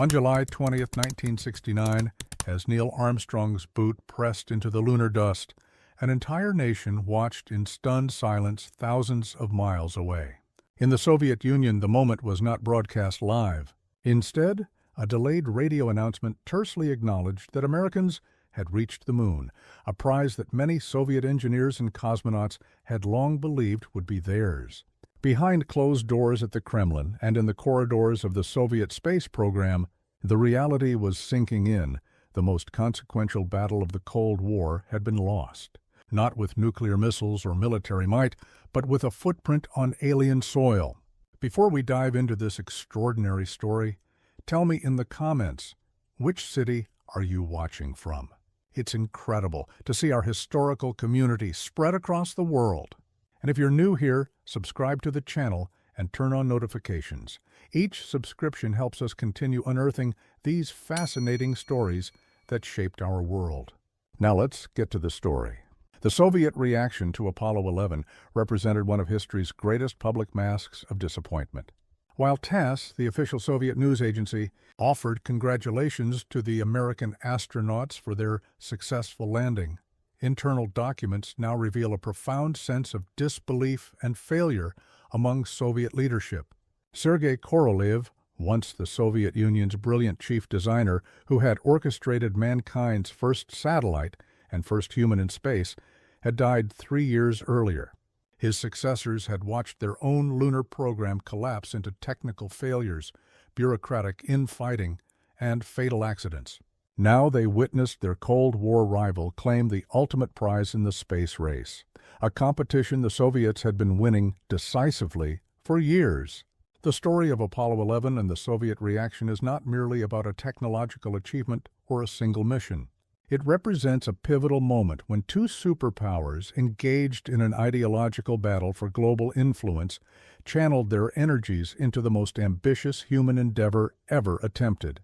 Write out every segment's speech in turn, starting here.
On July 20, 1969, as Neil Armstrong's boot pressed into the lunar dust, an entire nation watched in stunned silence thousands of miles away. In the Soviet Union, the moment was not broadcast live. Instead, a delayed radio announcement tersely acknowledged that Americans had reached the moon, a prize that many Soviet engineers and cosmonauts had long believed would be theirs. Behind closed doors at the Kremlin and in the corridors of the Soviet space program, the reality was sinking in. The most consequential battle of the Cold War had been lost. Not with nuclear missiles or military might, but with a footprint on alien soil. Before we dive into this extraordinary story, tell me in the comments, which city are you watching from? It's incredible to see our historical community spread across the world. And if you're new here, subscribe to the channel and turn on notifications. Each subscription helps us continue unearthing these fascinating stories that shaped our world. Now let's get to the story. The Soviet reaction to Apollo 11 represented one of history's greatest public masks of disappointment. While TASS, the official Soviet news agency, offered congratulations to the American astronauts for their successful landing, internal documents now reveal a profound sense of disbelief and failure among Soviet leadership. Sergei Korolev, once the Soviet Union's brilliant chief designer who had orchestrated mankind's first satellite and first human in space, had died 3 years earlier. His successors had watched their own lunar program collapse into technical failures, bureaucratic infighting, and fatal accidents. Now they witnessed their Cold War rival claim the ultimate prize in the space race, a competition the Soviets had been winning decisively for years. The story of Apollo 11 and the Soviet reaction is not merely about a technological achievement or a single mission. It represents a pivotal moment when two superpowers engaged in an ideological battle for global influence channeled their energies into the most ambitious human endeavor ever attempted.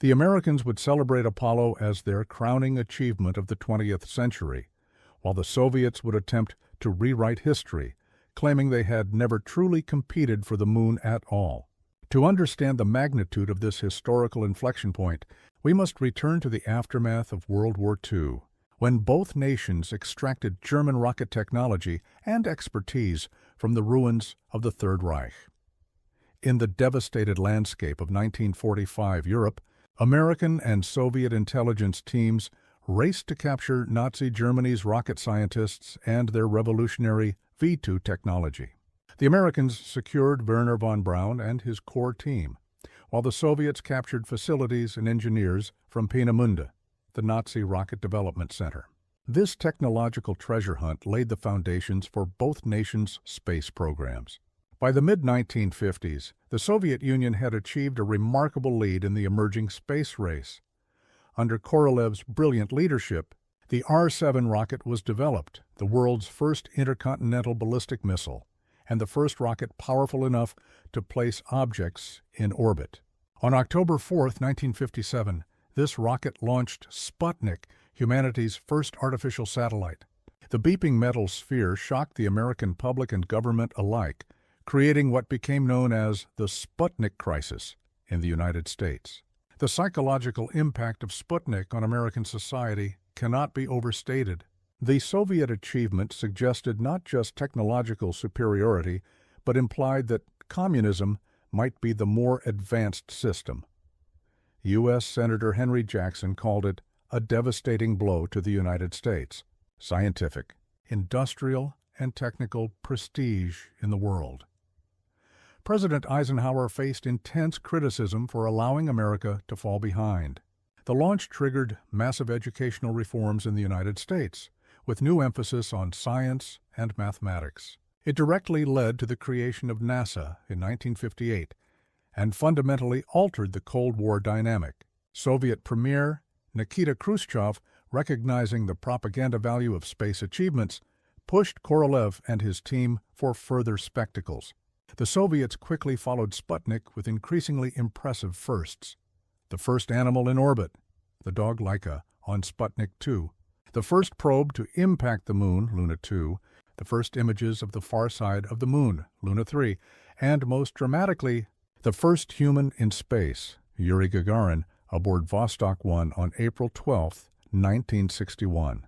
The Americans would celebrate Apollo as their crowning achievement of the 20th century, while the Soviets would attempt to rewrite history, claiming they had never truly competed for the moon at all. To understand the magnitude of this historical inflection point, we must return to the aftermath of World War II, when both nations extracted German rocket technology and expertise from the ruins of the Third Reich. In the devastated landscape of 1945 Europe, American and Soviet intelligence teams raced to capture Nazi Germany's rocket scientists and their revolutionary V-2 technology. The Americans secured Wernher von Braun and his core team, while the Soviets captured facilities and engineers from Peenemünde, the Nazi rocket development center. This technological treasure hunt laid the foundations for both nations' space programs. By the mid-1950s, the Soviet Union had achieved a remarkable lead in the emerging space race. Under Korolev's brilliant leadership, the R-7 rocket was developed, the world's first intercontinental ballistic missile, and the first rocket powerful enough to place objects in orbit. On October 4, 1957, this rocket launched Sputnik, humanity's first artificial satellite. The beeping metal sphere shocked the American public and government alike, creating what became known as the Sputnik crisis in the United States. The psychological impact of Sputnik on American society cannot be overstated. The Soviet achievement suggested not just technological superiority, but implied that communism might be the more advanced system. U.S. Senator Henry Jackson called it a devastating blow to the United States' scientific, industrial, and technical prestige in the world. President Eisenhower faced intense criticism for allowing America to fall behind. The launch triggered massive educational reforms in the United States, with new emphasis on science and mathematics. It directly led to the creation of NASA in 1958 and fundamentally altered the Cold War dynamic. Soviet Premier Nikita Khrushchev, recognizing the propaganda value of space achievements, pushed Korolev and his team for further spectacles. The Soviets quickly followed Sputnik with increasingly impressive firsts. The first animal in orbit, the dog Laika, on Sputnik 2, the first probe to impact the moon, Luna 2, the first images of the far side of the moon, Luna 3, and most dramatically, the first human in space, Yuri Gagarin, aboard Vostok 1 on April 12, 1961.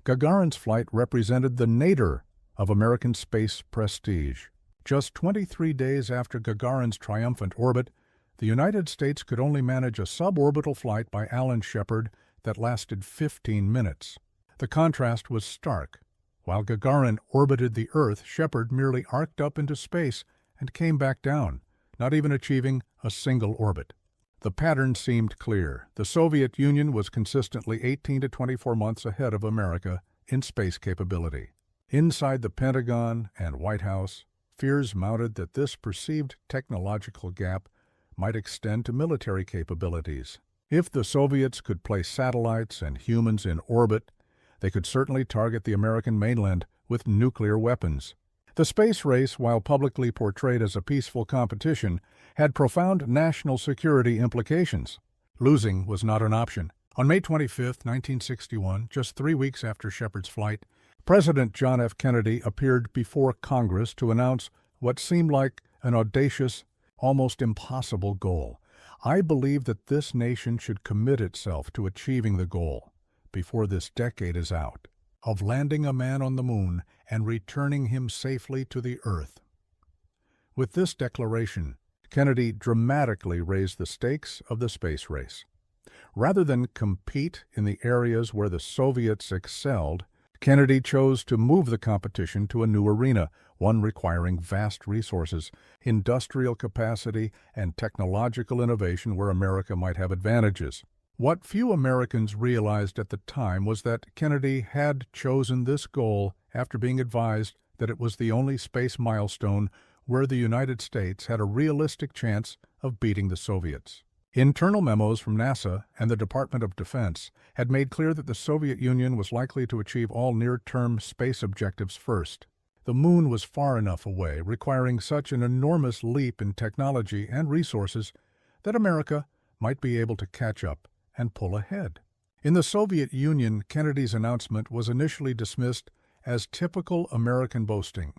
Gagarin's flight represented the nadir of American space prestige. Just 23 days after Gagarin's triumphant orbit, the United States could only manage a suborbital flight by Alan Shepard that lasted 15 minutes. The contrast was stark. While Gagarin orbited the Earth, Shepard merely arced up into space and came back down, not even achieving a single orbit. The pattern seemed clear. The Soviet Union was consistently 18 to 24 months ahead of America in space capability. Inside the Pentagon and White House, fears mounted that this perceived technological gap might extend to military capabilities. If the Soviets could place satellites and humans in orbit, they could certainly target the American mainland with nuclear weapons. The space race, while publicly portrayed as a peaceful competition, had profound national security implications. Losing was not an option. On May 25, 1961, just 3 weeks after Shepard's flight, President John F. Kennedy appeared before Congress to announce what seemed like an audacious, almost impossible goal. I believe that this nation should commit itself to achieving the goal, before this decade is out, of landing a man on the moon and returning him safely to the Earth. With this declaration, Kennedy dramatically raised the stakes of the space race. Rather than compete in the areas where the Soviets excelled, Kennedy chose to move the competition to a new arena, one requiring vast resources, industrial capacity, and technological innovation where America might have advantages. What few Americans realized at the time was that Kennedy had chosen this goal after being advised that it was the only space milestone where the United States had a realistic chance of beating the Soviets. Internal memos from NASA and the Department of Defense had made clear that the Soviet Union was likely to achieve all near-term space objectives first. The moon was far enough away, requiring such an enormous leap in technology and resources that America might be able to catch up and pull ahead. In the Soviet Union, Kennedy's announcement was initially dismissed as typical American boasting.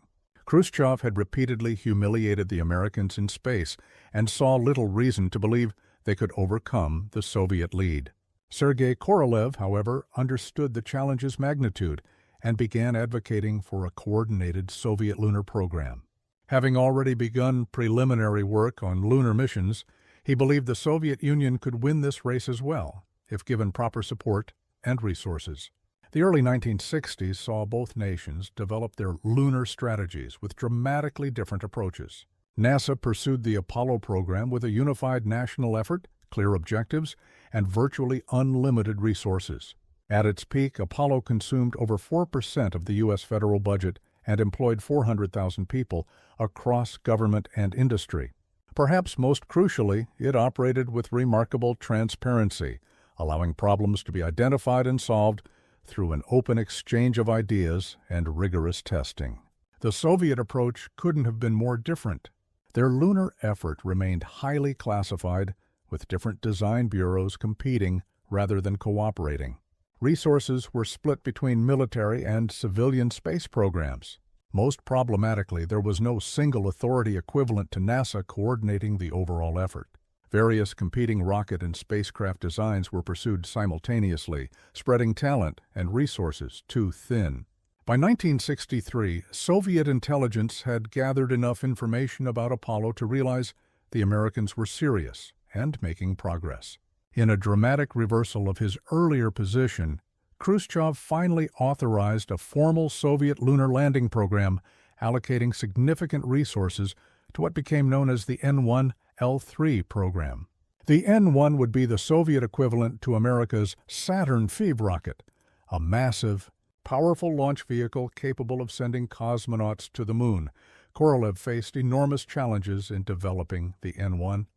Khrushchev had repeatedly humiliated the Americans in space and saw little reason to believe they could overcome the Soviet lead. Sergei Korolev, however, understood the challenge's magnitude and began advocating for a coordinated Soviet lunar program. Having already begun preliminary work on lunar missions, he believed the Soviet Union could win this race as well, if given proper support and resources. The early 1960s saw both nations develop their lunar strategies with dramatically different approaches. NASA pursued the Apollo program with a unified national effort, clear objectives, and virtually unlimited resources. At its peak, Apollo consumed over 4% of the U.S. federal budget and employed 400,000 people across government and industry. Perhaps most crucially, it operated with remarkable transparency, allowing problems to be identified and solved through an open exchange of ideas and rigorous testing. The Soviet approach couldn't have been more different. Their lunar effort remained highly classified, with different design bureaus competing rather than cooperating. Resources were split between military and civilian space programs. Most problematically, there was no single authority equivalent to NASA coordinating the overall effort. Various competing rocket and spacecraft designs were pursued simultaneously, spreading talent and resources too thin. By 1963, Soviet intelligence had gathered enough information about Apollo to realize the Americans were serious and making progress. In a dramatic reversal of his earlier position, Khrushchev finally authorized a formal Soviet lunar landing program, allocating significant resources to what became known as the N-1L3 program. The N-1 would be the Soviet equivalent to America's Saturn V rocket, a massive, powerful launch vehicle capable of sending cosmonauts to the moon. Korolev faced enormous challenges in developing the N-1.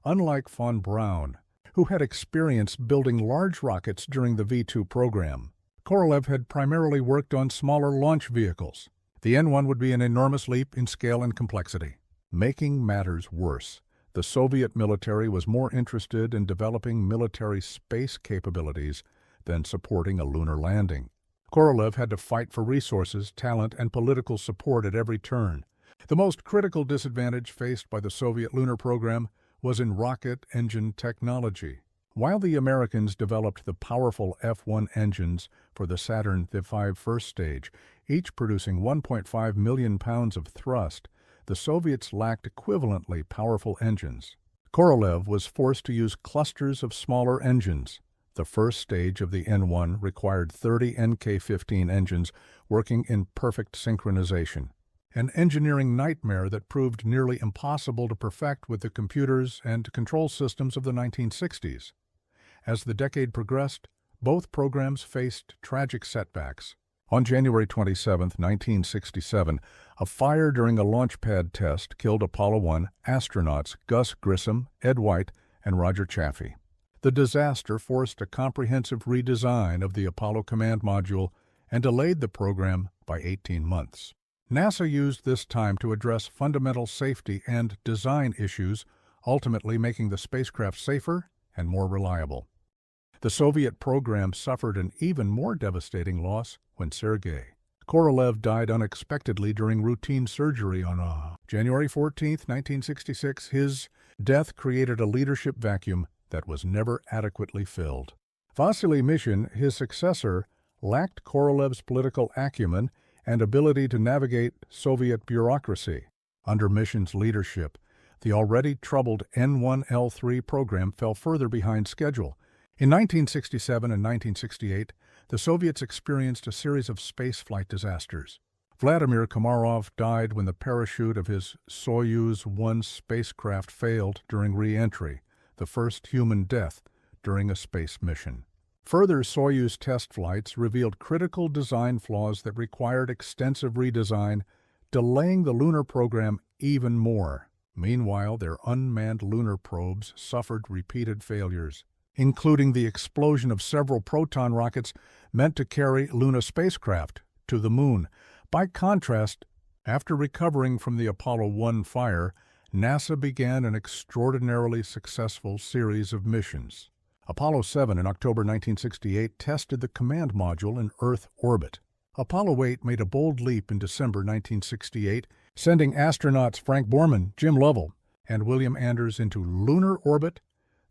Unlike von Braun, who had experience building large rockets during the V-2 program, Korolev had primarily worked on smaller launch vehicles. The N-1 would be an enormous leap in scale and complexity. Making matters worse, the Soviet military was more interested in developing military space capabilities than supporting a lunar landing. Korolev had to fight for resources, talent, and political support at every turn. The most critical disadvantage faced by the Soviet lunar program was in rocket engine technology. While the Americans developed the powerful F-1 engines for the Saturn V first stage, each producing 1.5 million pounds of thrust, the Soviets lacked equivalently powerful engines. Korolev was forced to use clusters of smaller engines. The first stage of the N-1 required 30 NK-15 engines working in perfect synchronization, an engineering nightmare that proved nearly impossible to perfect with the computers and control systems of the 1960s. As the decade progressed, both programs faced tragic setbacks. On January 27, 1967, a fire during a launch pad test killed Apollo 1 astronauts Gus Grissom, Ed White, and Roger Chaffee. The disaster forced a comprehensive redesign of the Apollo command module and delayed the program by 18 months. NASA used this time to address fundamental safety and design issues, ultimately making the spacecraft safer and more reliable. The Soviet program suffered an even more devastating loss when Sergei Korolev died unexpectedly during routine surgery on January 14, 1966. His death created a leadership vacuum that was never adequately filled. Vasily Mishin, his successor, lacked Korolev's political acumen and ability to navigate Soviet bureaucracy. Under Mishin's leadership, the already troubled N-1L3 program fell further behind schedule. In 1967 and 1968, the Soviets experienced a series of spaceflight disasters. Vladimir Komarov died when the parachute of his Soyuz 1 spacecraft failed during re-entry, the first human death during a space mission. Further Soyuz test flights revealed critical design flaws that required extensive redesign, delaying the lunar program even more. Meanwhile, their unmanned lunar probes suffered repeated failures, including the explosion of several Proton rockets meant to carry Luna spacecraft to the Moon. By contrast, after recovering from the Apollo 1 fire, NASA began an extraordinarily successful series of missions. Apollo 7 in October 1968 tested the command module in Earth orbit. Apollo 8 made a bold leap in December 1968, sending astronauts Frank Borman, Jim Lovell, and William Anders into lunar orbit,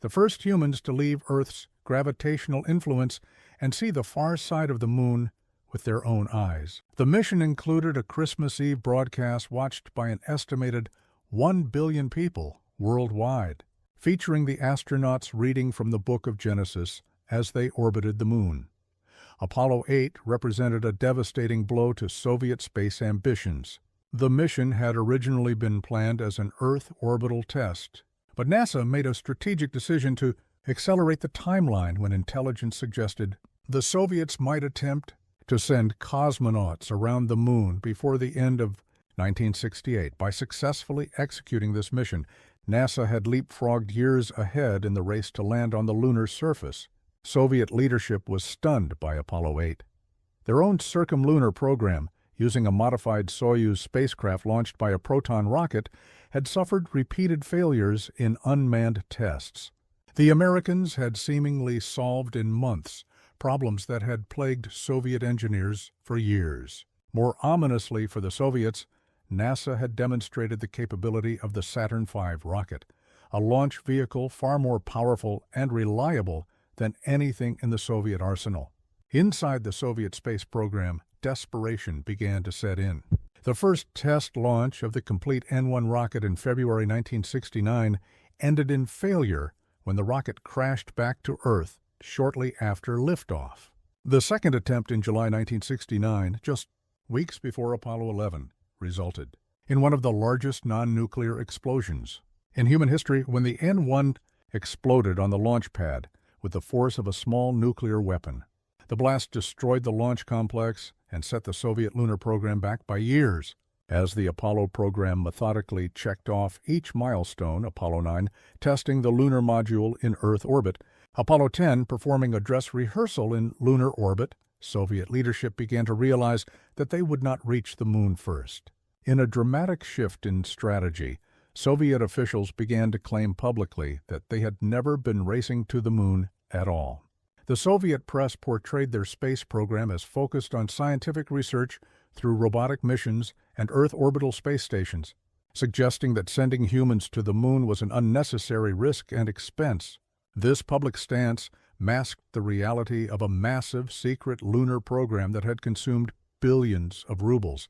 the first humans to leave Earth's gravitational influence and see the far side of the Moon with their own eyes. The mission included a Christmas Eve broadcast watched by an estimated 1 billion people worldwide, featuring the astronauts reading from the Book of Genesis as they orbited the Moon. Apollo 8 represented a devastating blow to Soviet space ambitions. The mission had originally been planned as an Earth orbital test, but NASA made a strategic decision to accelerate the timeline when intelligence suggested the Soviets might attempt to send cosmonauts around the Moon before the end of 1968. By successfully executing this mission, NASA had leapfrogged years ahead in the race to land on the lunar surface. Soviet leadership was stunned by Apollo 8. Their own circumlunar program, using a modified Soyuz spacecraft launched by a Proton rocket, had suffered repeated failures in unmanned tests. The Americans had seemingly solved in months problems that had plagued Soviet engineers for years. More ominously for the Soviets, NASA had demonstrated the capability of the Saturn V rocket, a launch vehicle far more powerful and reliable than anything in the Soviet arsenal. Inside the Soviet space program, desperation began to set in. The first test launch of the complete N-1 rocket in February 1969 ended in failure when the rocket crashed back to Earth shortly after liftoff. The second attempt in July 1969, just weeks before Apollo 11, resulted in one of the largest non-nuclear explosions in human history when the N-1 exploded on the launch pad with the force of a small nuclear weapon. The blast destroyed the launch complex and set the Soviet lunar program back by years. As the Apollo program methodically checked off each milestone, Apollo 9 testing the lunar module in Earth orbit, Apollo 10 performing a dress rehearsal in lunar orbit, Soviet leadership began to realize that they would not reach the Moon first. In a dramatic shift in strategy, Soviet officials began to claim publicly that they had never been racing to the Moon at all. The Soviet press portrayed their space program as focused on scientific research through robotic missions and Earth orbital space stations. suggesting that sending humans to the moon was an unnecessary risk and expense. This public stance masked the reality of a massive secret lunar program that had consumed billions of rubles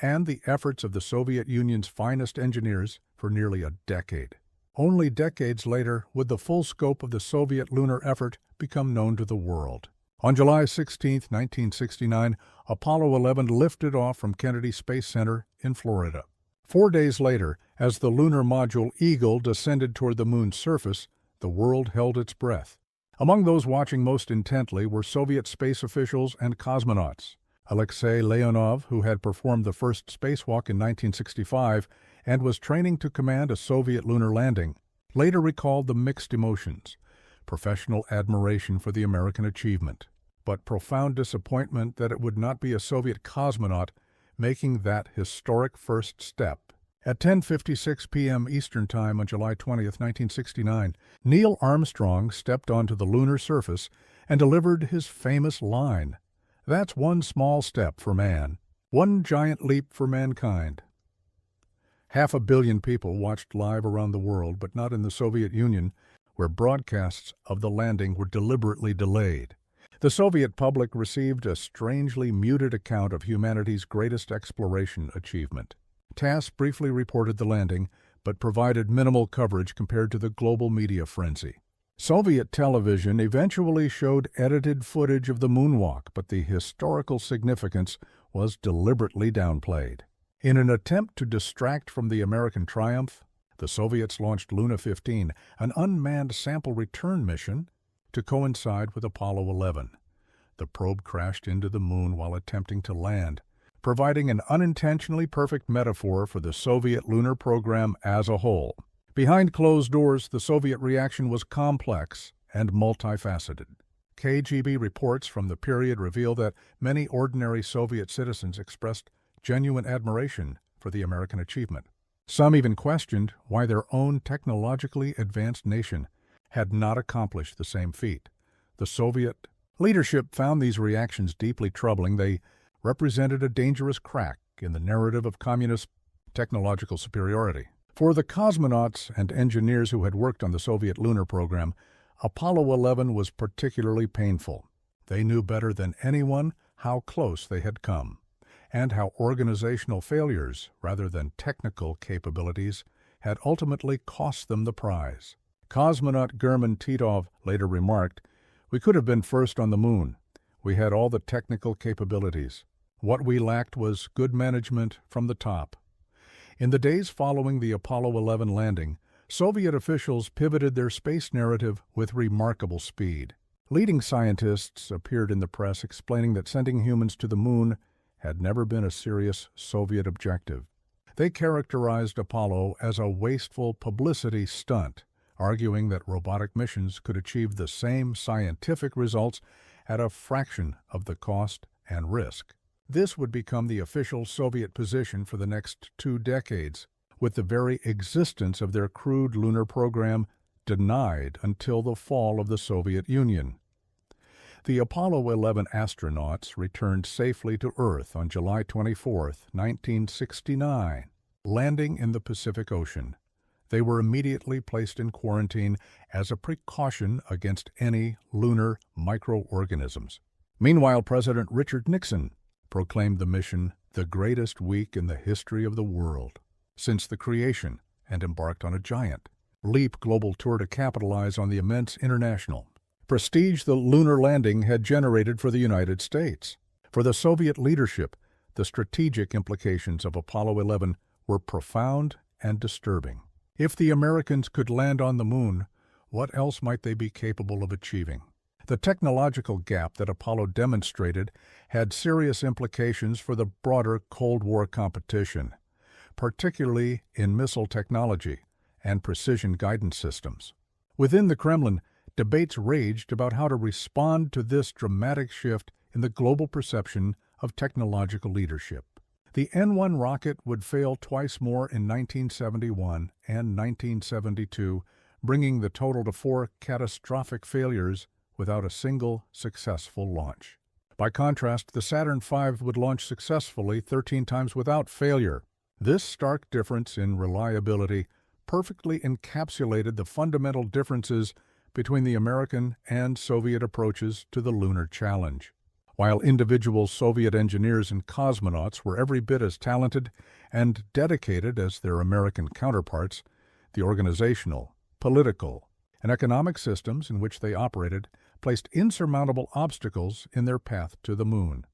and the efforts of the Soviet Union's finest engineers for nearly a decade. Only decades later would the full scope of the Soviet lunar effort become known to the world. On July 16, 1969, Apollo 11 lifted off from Kennedy Space Center in Florida. 4 days later, as the lunar module Eagle descended toward the moon's surface, the world held its breath. Among those watching most intently were Soviet space officials and cosmonauts. Alexei Leonov, who had performed the first spacewalk in 1965 and was training to command a Soviet lunar landing, later recalled the mixed emotions: professional admiration for the American achievement, but profound disappointment that it would not be a Soviet cosmonaut making that historic first step. At 10:56 p.m. Eastern Time on July 20, 1969, Neil Armstrong stepped onto the lunar surface and delivered his famous line, "That's one small step for man, one giant leap for mankind." 500 million people watched live around the world, but not in the Soviet Union, where broadcasts of the landing were deliberately delayed. The Soviet public received a strangely muted account of humanity's greatest exploration achievement. TASS briefly reported the landing, but provided minimal coverage compared to the global media frenzy. Soviet television eventually showed edited footage of the moonwalk, but the historical significance was deliberately downplayed. In an attempt to distract from the American triumph, the Soviets launched Luna 15, an unmanned sample return mission, to coincide with Apollo 11. The probe crashed into the moon while attempting to land, providing an unintentionally perfect metaphor for the Soviet lunar program as a whole. Behind closed doors, the Soviet reaction was complex and multifaceted. KGB reports from the period reveal that many ordinary Soviet citizens expressed genuine admiration for the American achievement. Some even questioned why their own technologically advanced nation had not accomplished the same feat. The Soviet leadership found these reactions deeply troubling. They represented a dangerous crack in the narrative of communist technological superiority. For the cosmonauts and engineers who had worked on the Soviet lunar program, Apollo 11 was particularly painful. They knew better than anyone how close they had come, and how organizational failures, rather than technical capabilities, had ultimately cost them the prize. Cosmonaut German Titov later remarked, "We could have been first on the moon. We had all the technical capabilities. What we lacked was good management from the top." In the days following the Apollo 11 landing, Soviet officials pivoted their space narrative with remarkable speed. Leading scientists appeared in the press explaining that sending humans to the moon had never been a serious Soviet objective. They characterized Apollo as a wasteful publicity stunt, arguing that robotic missions could achieve the same scientific results at a fraction of the cost and risk. This would become the official Soviet position for the next 2 decades, with the very existence of their crude lunar program denied until the fall of the Soviet Union. The Apollo 11 astronauts returned safely to Earth on July 24, 1969, landing in the Pacific Ocean. They were immediately placed in quarantine as a precaution against any lunar microorganisms. Meanwhile, President Richard Nixon proclaimed the mission the greatest week in the history of the world since the creation, and embarked on a giant leap global tour to capitalize on the immense international prestige the lunar landing had generated for the United States. For the Soviet leadership, the strategic implications of Apollo 11 were profound and disturbing. If the Americans could land on the moon, what else might they be capable of achieving? The technological gap that Apollo demonstrated had serious implications for the broader Cold War competition, particularly in missile technology and precision guidance systems. Within the Kremlin, debates raged about how to respond to this dramatic shift in the global perception of technological leadership. The N-1 rocket would fail twice more in 1971 and 1972, bringing the total to 4 catastrophic failures without a single successful launch. By contrast, the Saturn V would launch successfully 13 times without failure. This stark difference in reliability perfectly encapsulated the fundamental differences between the American and Soviet approaches to the lunar challenge. While individual Soviet engineers and cosmonauts were every bit as talented and dedicated as their American counterparts, the organizational, political, and economic systems in which they operated placed insurmountable obstacles in their path to the moon.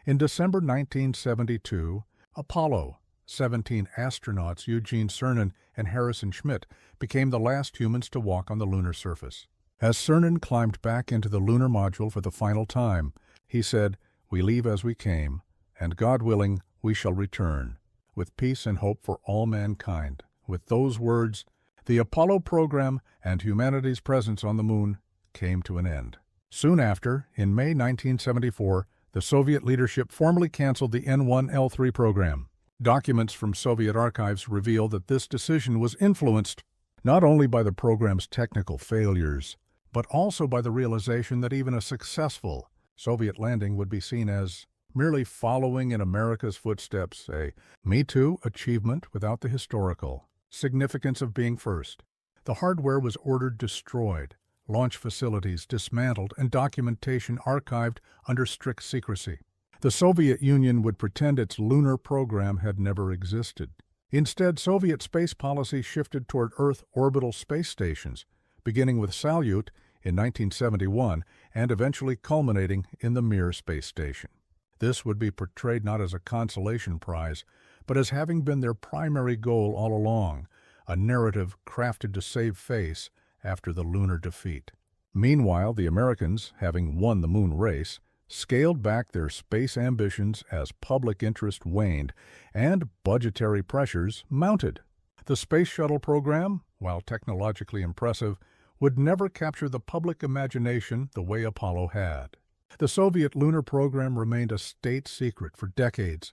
In December 1972, Apollo 17 astronauts Eugene Cernan and Harrison Schmitt became the last humans to walk on the lunar surface. As Cernan climbed back into the lunar module for the final time, he said, "We leave as we came, and God willing, we shall return, with peace and hope for all mankind." With those words, the Apollo program and humanity's presence on the moon came to an end. Soon after, in May 1974, the Soviet leadership formally canceled the N1L3 program. Documents from Soviet archives reveal that this decision was influenced not only by the program's technical failures, but also by the realization that even a successful Soviet landing would be seen as merely following in America's footsteps, a Me Too achievement without the historical significance of being first. The hardware was ordered destroyed, launch facilities dismantled, and documentation archived under strict secrecy. The Soviet Union would pretend its lunar program had never existed. Instead, Soviet space policy shifted toward Earth orbital space stations, beginning with Salyut in 1971 and eventually culminating in the Mir space station. This would be portrayed not as a consolation prize, but as having been their primary goal all along, a narrative crafted to save face after the lunar defeat. Meanwhile, the Americans, having won the moon race, scaled back their space ambitions as public interest waned and budgetary pressures mounted. The Space Shuttle program, while technologically impressive, would never capture the public imagination the way Apollo had. The Soviet lunar program remained a state secret for decades.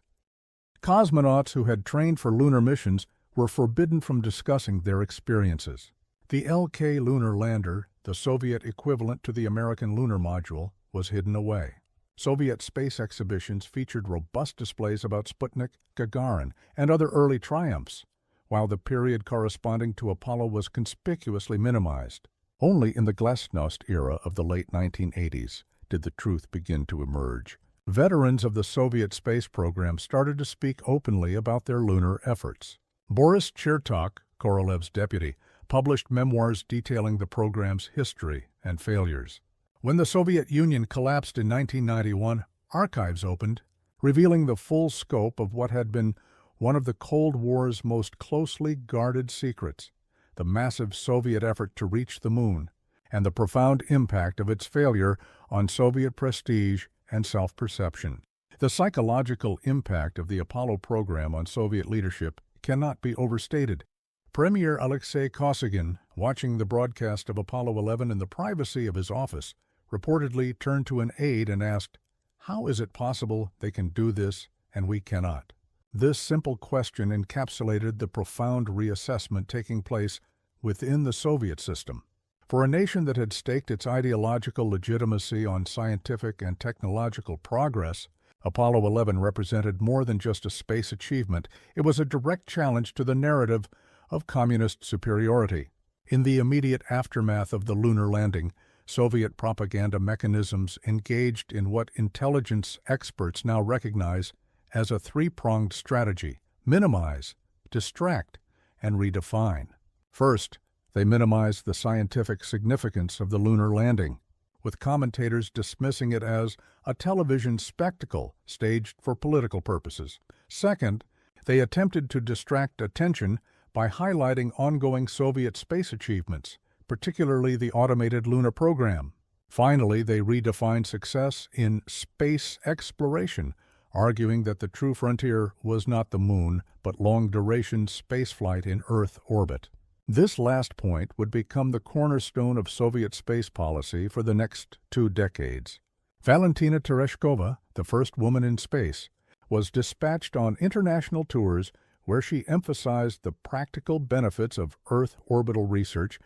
Cosmonauts who had trained for lunar missions were forbidden from discussing their experiences. The LK lunar lander, the Soviet equivalent to the American lunar module, was hidden away. Soviet space exhibitions featured robust displays about Sputnik, Gagarin, and other early triumphs, while the period corresponding to Apollo was conspicuously minimized. Only in the Glasnost era of the late 1980s did the truth begin to emerge. Veterans of the Soviet space program started to speak openly about their lunar efforts. Boris Chertok, Korolev's deputy, published memoirs detailing the program's history and failures. When the Soviet Union collapsed in 1991, archives opened, revealing the full scope of what had been one of the Cold War's most closely guarded secrets, the massive Soviet effort to reach the moon, and the profound impact of its failure on Soviet prestige and self-perception. The psychological impact of the Apollo program on Soviet leadership cannot be overstated. Premier Alexei Kosygin, watching the broadcast of Apollo 11 in the privacy of his office, reportedly turned to an aide and asked, "How is it possible they can do this and we cannot?" This simple question encapsulated the profound reassessment taking place within the Soviet system. For a nation that had staked its ideological legitimacy on scientific and technological progress, Apollo 11 represented more than just a space achievement. It was a direct challenge to the narrative of communist superiority. In the immediate aftermath of the lunar landing, Soviet propaganda mechanisms engaged in what intelligence experts now recognize as a three-pronged strategy: minimize, distract, and redefine. First, they minimized the scientific significance of the lunar landing, with commentators dismissing it as a television spectacle staged for political purposes. Second, they attempted to distract attention by highlighting ongoing Soviet space achievements, particularly the automated lunar program. Finally, they redefined success in space exploration, arguing that the true frontier was not the moon, but long-duration spaceflight in Earth orbit. This last point would become the cornerstone of Soviet space policy for the next 2 decades. Valentina Tereshkova, the first woman in space, was dispatched on international tours where she emphasized the practical benefits of Earth orbital research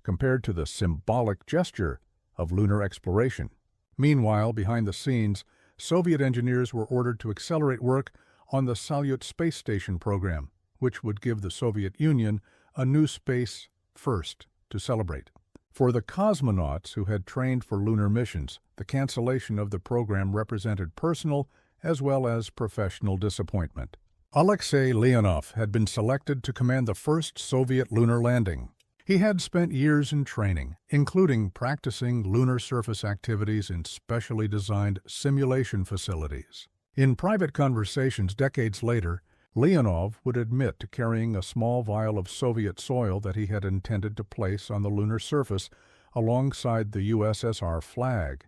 compared to the symbolic gesture of lunar exploration. Meanwhile, behind the scenes, Soviet engineers were ordered to accelerate work on the Salyut space station program, which would give the Soviet Union a new space first to celebrate. For the cosmonauts who had trained for lunar missions, the cancellation of the program represented personal as well as professional disappointment. Alexei Leonov had been selected to command the first Soviet lunar landing. He had spent years in training, including practicing lunar surface activities in specially designed simulation facilities. In private conversations decades later, Leonov would admit to carrying a small vial of Soviet soil that he had intended to place on the lunar surface alongside the USSR flag,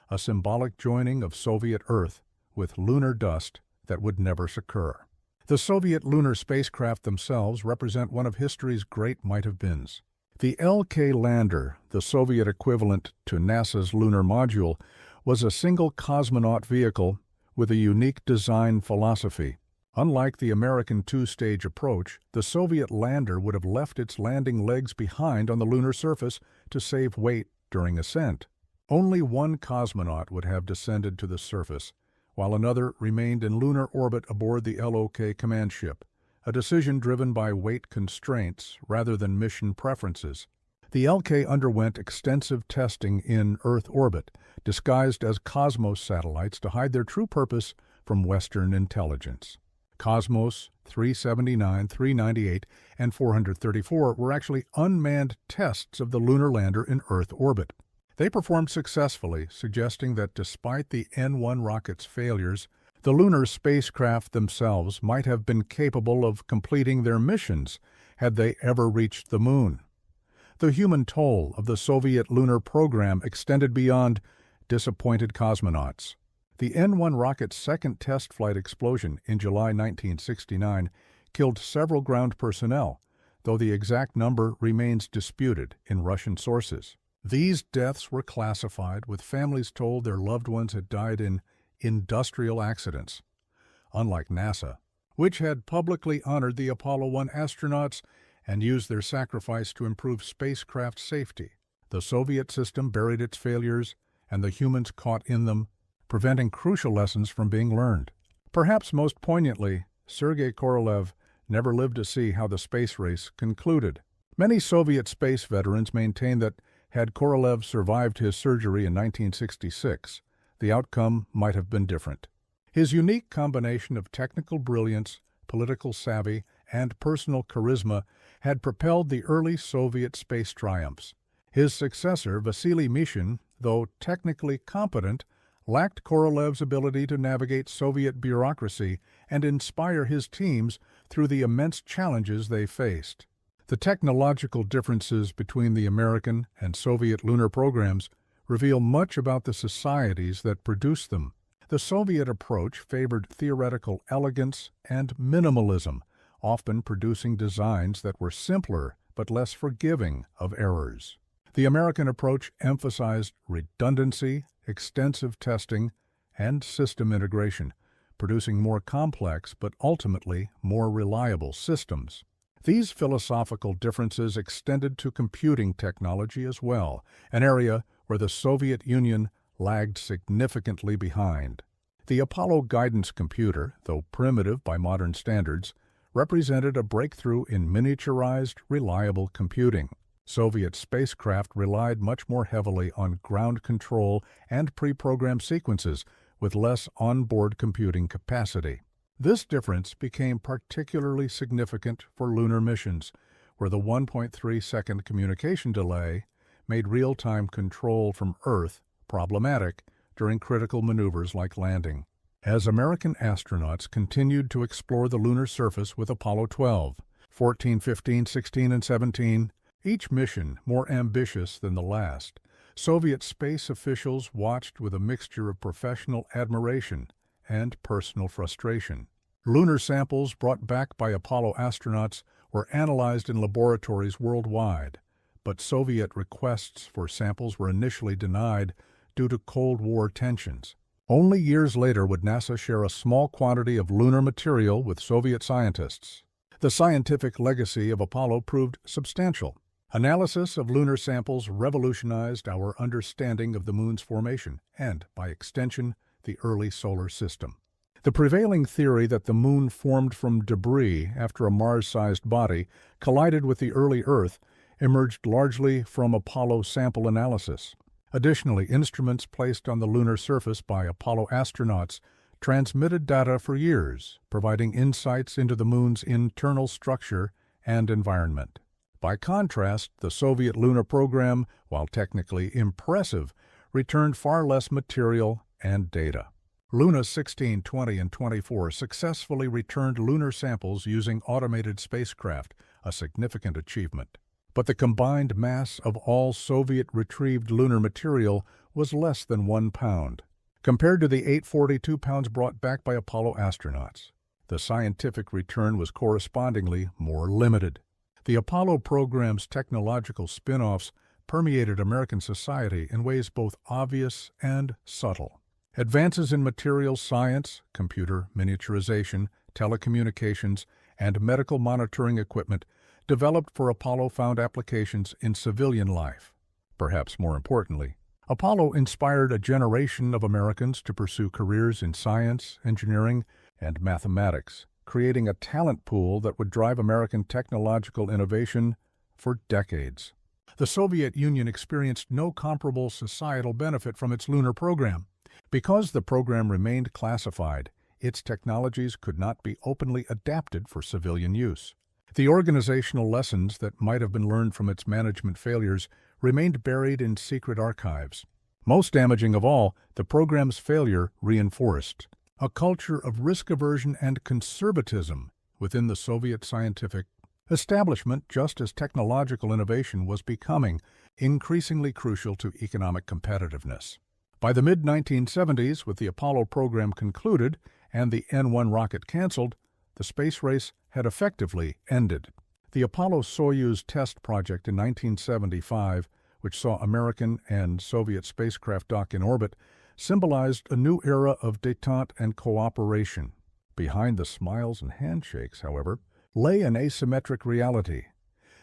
a symbolic joining of Soviet Earth with lunar dust that would never occur. The Soviet lunar spacecraft themselves represent one of history's great might-have-beens. The LK lander, the Soviet equivalent to NASA's lunar module, was a single cosmonaut vehicle with a unique design philosophy. Unlike the American two-stage approach, the Soviet lander would have left its landing legs behind on the lunar surface to save weight during ascent. Only one cosmonaut would have descended to the surface, while another remained in lunar orbit aboard the LOK command ship, a decision driven by weight constraints rather than mission preferences. The LK underwent extensive testing in Earth orbit, disguised as Cosmos satellites to hide their true purpose from Western intelligence. Cosmos 379, 398, and 434 were actually unmanned tests of the lunar lander in Earth orbit. They performed successfully, suggesting that despite the N-1 rocket's failures, the lunar spacecraft themselves might have been capable of completing their missions had they ever reached the moon. The human toll of the Soviet lunar program extended beyond disappointed cosmonauts. The N-1 rocket's second test flight explosion in July 1969 killed several ground personnel, though the exact number remains disputed in Russian sources. These deaths were classified, with families told their loved ones had died in industrial accidents. Unlike NASA, which had publicly honored the Apollo 1 astronauts and used their sacrifice to improve spacecraft safety, the Soviet system buried its failures and the humans caught in them, preventing crucial lessons from being learned. Perhaps most poignantly, Sergei Korolev never lived to see how the space race concluded. Many Soviet space veterans maintain that had Korolev survived his surgery in 1966, the outcome might have been different. His unique combination of technical brilliance, political savvy, and personal charisma had propelled the early Soviet space triumphs. His successor, Vasily Mishin, though technically competent, lacked Korolev's ability to navigate Soviet bureaucracy and inspire his teams through the immense challenges they faced. The technological differences between the American and Soviet lunar programs reveal much about the societies that produced them. The Soviet approach favored theoretical elegance and minimalism, often producing designs that were simpler but less forgiving of errors. The American approach emphasized redundancy, extensive testing, and system integration, producing more complex but ultimately more reliable systems. These philosophical differences extended to computing technology as well, an area where the Soviet Union lagged significantly behind. The Apollo guidance computer, though primitive by modern standards, represented a breakthrough in miniaturized, reliable computing. Soviet spacecraft relied much more heavily on ground control and pre-programmed sequences, with less onboard computing capacity. This difference became particularly significant for lunar missions, where the 1.3-second communication delay made real-time control from Earth problematic during critical maneuvers like landing. As American astronauts continued to explore the lunar surface with Apollo 12, 14, 15, 16, and 17, each mission more ambitious than the last, Soviet space officials watched with a mixture of professional admiration and personal frustration. Lunar samples brought back by Apollo astronauts were analyzed in laboratories worldwide, but Soviet requests for samples were initially denied due to Cold War tensions. Only years later would NASA share a small quantity of lunar material with Soviet scientists. The scientific legacy of Apollo proved substantial. Analysis of lunar samples revolutionized our understanding of the Moon's formation and, by extension, the early solar system. The prevailing theory that the Moon formed from debris after a Mars-sized body collided with the early Earth emerged largely from Apollo sample analysis. Additionally, instruments placed on the lunar surface by Apollo astronauts transmitted data for years, providing insights into the Moon's internal structure and environment. By contrast, the Soviet lunar program, while technically impressive, returned far less material and data. Luna 16, 20, and 24 successfully returned lunar samples using automated spacecraft, a significant achievement. But the combined mass of all Soviet-retrieved lunar material was less than 1 pound, compared to the 842 pounds brought back by Apollo astronauts. The scientific return was correspondingly more limited. The Apollo program's technological spin-offs permeated American society in ways both obvious and subtle. Advances in materials science, computer miniaturization, telecommunications, and medical monitoring equipment developed for Apollo found applications in civilian life. Perhaps more importantly, Apollo inspired a generation of Americans to pursue careers in science, engineering, and mathematics, creating a talent pool that would drive American technological innovation for decades. The Soviet Union experienced no comparable societal benefit from its lunar program. Because the program remained classified, its technologies could not be openly adapted for civilian use. The organizational lessons that might have been learned from its management failures remained buried in secret archives. Most damaging of all, the program's failure reinforced a culture of risk aversion and conservatism within the Soviet scientific establishment, just as technological innovation was becoming increasingly crucial to economic competitiveness. By the mid-1970s, with the Apollo program concluded and the N-1 rocket canceled, the space race had effectively ended. The Apollo-Soyuz test project in 1975, which saw American and Soviet spacecraft dock in orbit, symbolized a new era of détente and cooperation. Behind the smiles and handshakes, however, lay an asymmetric reality.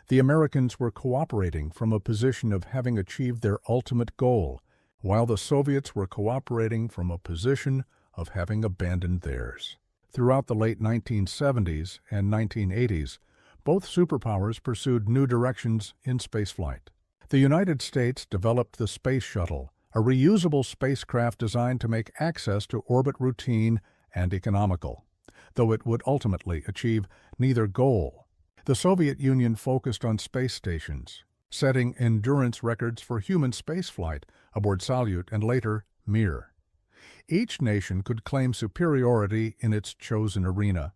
The Americans were cooperating from a position of having achieved their ultimate goal, while the Soviets were cooperating from a position of having abandoned theirs. Throughout the late 1970s and 1980s, both superpowers pursued new directions in spaceflight. The United States developed the Space Shuttle, a reusable spacecraft designed to make access to orbit routine and economical, though it would ultimately achieve neither goal. The Soviet Union focused on space stations, setting endurance records for human spaceflight aboard Salyut and later Mir. Each nation could claim superiority in its chosen arena,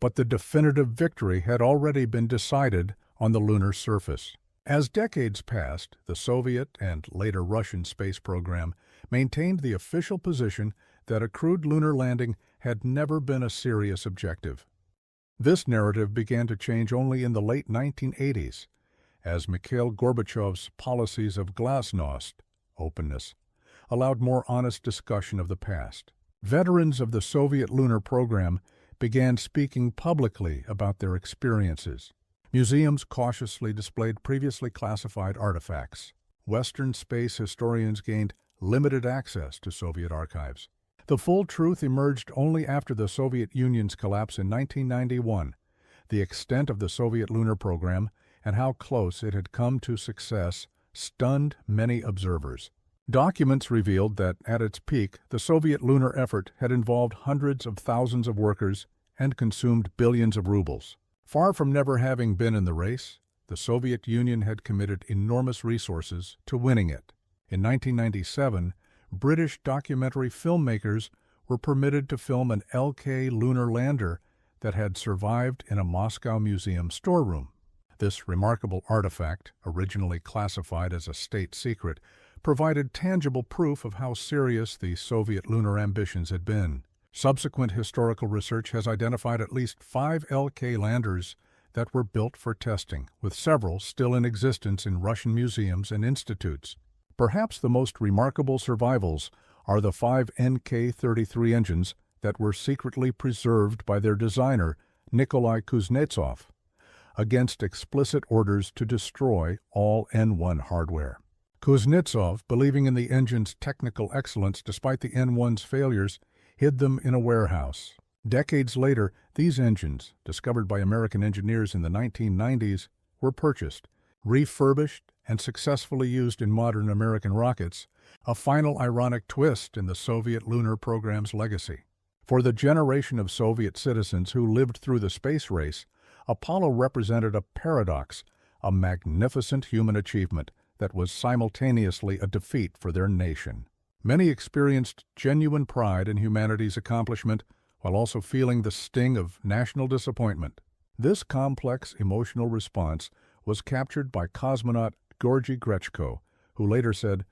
but the definitive victory had already been decided on the lunar surface. As decades passed, the Soviet and later Russian space program maintained the official position that a crewed lunar landing had never been a serious objective. This narrative began to change only in the late 1980s, as Mikhail Gorbachev's policies of glasnost, openness, allowed more honest discussion of the past. Veterans of the Soviet lunar program began speaking publicly about their experiences. Museums cautiously displayed previously classified artifacts. Western space historians gained limited access to Soviet archives. The full truth emerged only after the Soviet Union's collapse in 1991. The extent of the Soviet lunar program and how close it had come to success stunned many observers. Documents revealed that, at its peak, the Soviet lunar effort had involved hundreds of thousands of workers and consumed billions of rubles. Far from never having been in the race, the Soviet Union had committed enormous resources to winning it. In 1997, British documentary filmmakers were permitted to film an LK lunar lander that had survived in a Moscow museum storeroom. This remarkable artifact, originally classified as a state secret, provided tangible proof of how serious the Soviet lunar ambitions had been. Subsequent historical research has identified at least 5 LK landers that were built for testing, with several still in existence in Russian museums and institutes. Perhaps the most remarkable survivals are the 5 NK-33 engines that were secretly preserved by their designer, Nikolai Kuznetsov, against explicit orders to destroy all N-1 hardware. Kuznetsov, believing in the engine's technical excellence despite the N-1's failures, hid them in a warehouse. Decades later, these engines, discovered by American engineers in the 1990s, were purchased, refurbished, and successfully used in modern American rockets, a final ironic twist in the Soviet lunar program's legacy. For the generation of Soviet citizens who lived through the space race, Apollo represented a paradox, a magnificent human achievement that was simultaneously a defeat for their nation. Many experienced genuine pride in humanity's accomplishment while also feeling the sting of national disappointment. This complex emotional response was captured by cosmonaut Georgy Grechko, who later said,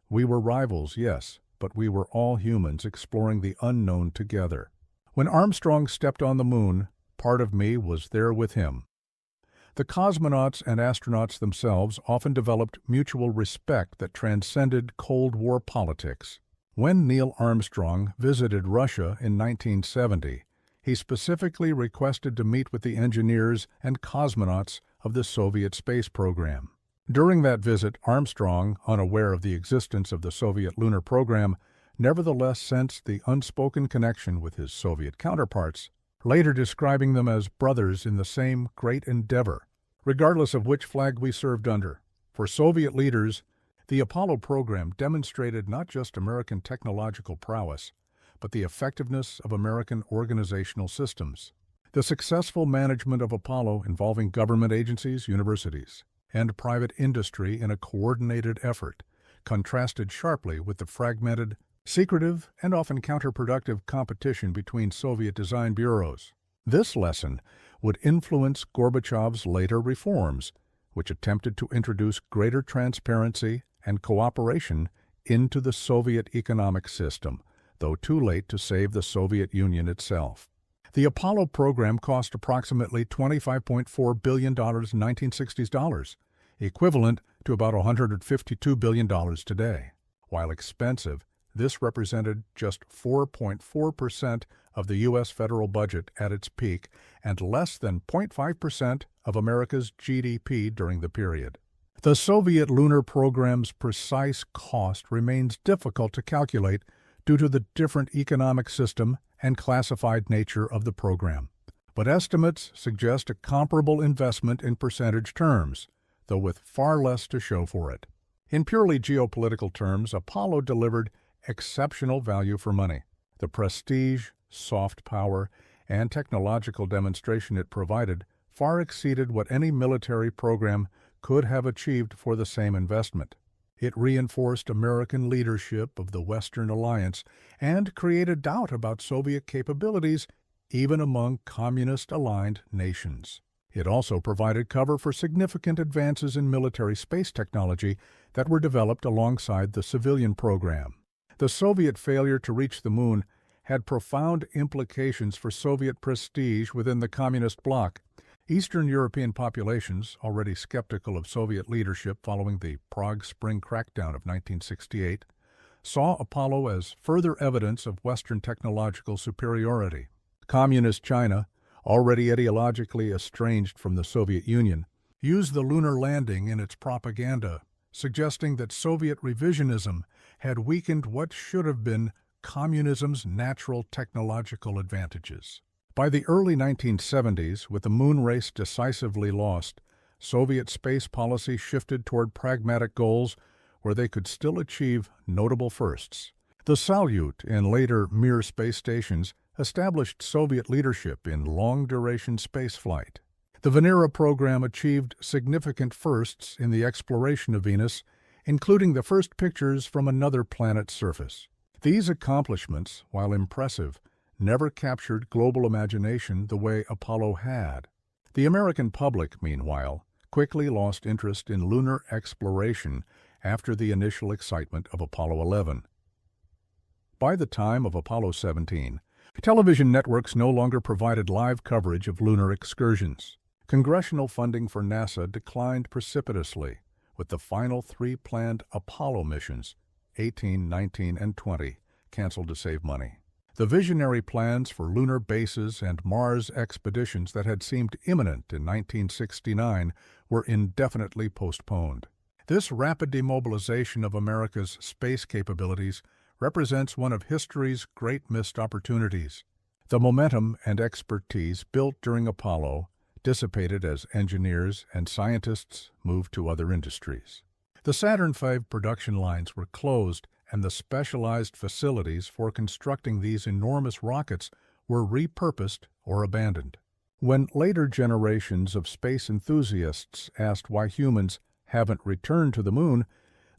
"We were rivals, yes, but we were all humans exploring the unknown together. When Armstrong stepped on the moon, part of me was there with him." The cosmonauts and astronauts themselves often developed mutual respect that transcended Cold War politics. When Neil Armstrong visited Russia in 1970, he specifically requested to meet with the engineers and cosmonauts of the Soviet space program. During that visit, Armstrong, unaware of the existence of the Soviet lunar program, nevertheless sensed the unspoken connection with his Soviet counterparts, later describing them as brothers in the same great endeavor, regardless of which flag we served under. For Soviet leaders, the Apollo program demonstrated not just American technological prowess, but the effectiveness of American organizational systems. The successful management of Apollo involving government agencies, universities, and private industry in a coordinated effort contrasted sharply with the fragmented, secretive, and often counterproductive competition between Soviet design bureaus. This lesson would influence Gorbachev's later reforms, which attempted to introduce greater transparency and cooperation into the Soviet economic system, though too late to save the Soviet Union itself. The Apollo program cost approximately $25.4 billion in 1960s dollars, equivalent to about $152 billion today. While expensive, this represented just 4.4% of the U.S. federal budget at its peak and less than 0.5% of America's GDP during the period. The Soviet lunar program's precise cost remains difficult to calculate due to the different economic system and classified nature of the program. But estimates suggest a comparable investment in percentage terms, though with far less to show for it. In purely geopolitical terms, Apollo delivered exceptional value for money. The prestige, soft power, and technological demonstration it provided far exceeded what any military program could have achieved for the same investment. It reinforced American leadership of the Western Alliance and created doubt about Soviet capabilities even among communist-aligned nations. It also provided cover for significant advances in military space technology that were developed alongside the civilian program. The Soviet failure to reach the moon had profound implications for Soviet prestige within the communist bloc. Eastern European populations, already skeptical of Soviet leadership following the Prague Spring crackdown of 1968, saw Apollo as further evidence of Western technological superiority. Communist China, already ideologically estranged from the Soviet Union, used the lunar landing in its propaganda, suggesting that Soviet revisionism had weakened what should have been communism's natural technological advantages. By the early 1970s, with the moon race decisively lost, Soviet space policy shifted toward pragmatic goals where they could still achieve notable firsts. The Salyut and later Mir space stations established Soviet leadership in long-duration spaceflight. The Venera program achieved significant firsts in the exploration of Venus, including the first pictures from another planet's surface. These accomplishments, while impressive, never captured global imagination the way Apollo had. The American public, meanwhile, quickly lost interest in lunar exploration after the initial excitement of Apollo 11. By the time of Apollo 17, television networks no longer provided live coverage of lunar excursions. Congressional funding for NASA declined precipitously, with the final 3 planned Apollo missions, 18, 19, and 20, canceled to save money. The visionary plans for lunar bases and Mars expeditions that had seemed imminent in 1969 were indefinitely postponed. This rapid demobilization of America's space capabilities represents one of history's great missed opportunities. The momentum and expertise built during Apollo dissipated as engineers and scientists moved to other industries. The Saturn V production lines were closed, and the specialized facilities for constructing these enormous rockets were repurposed or abandoned. When later generations of space enthusiasts asked why humans haven't returned to the moon,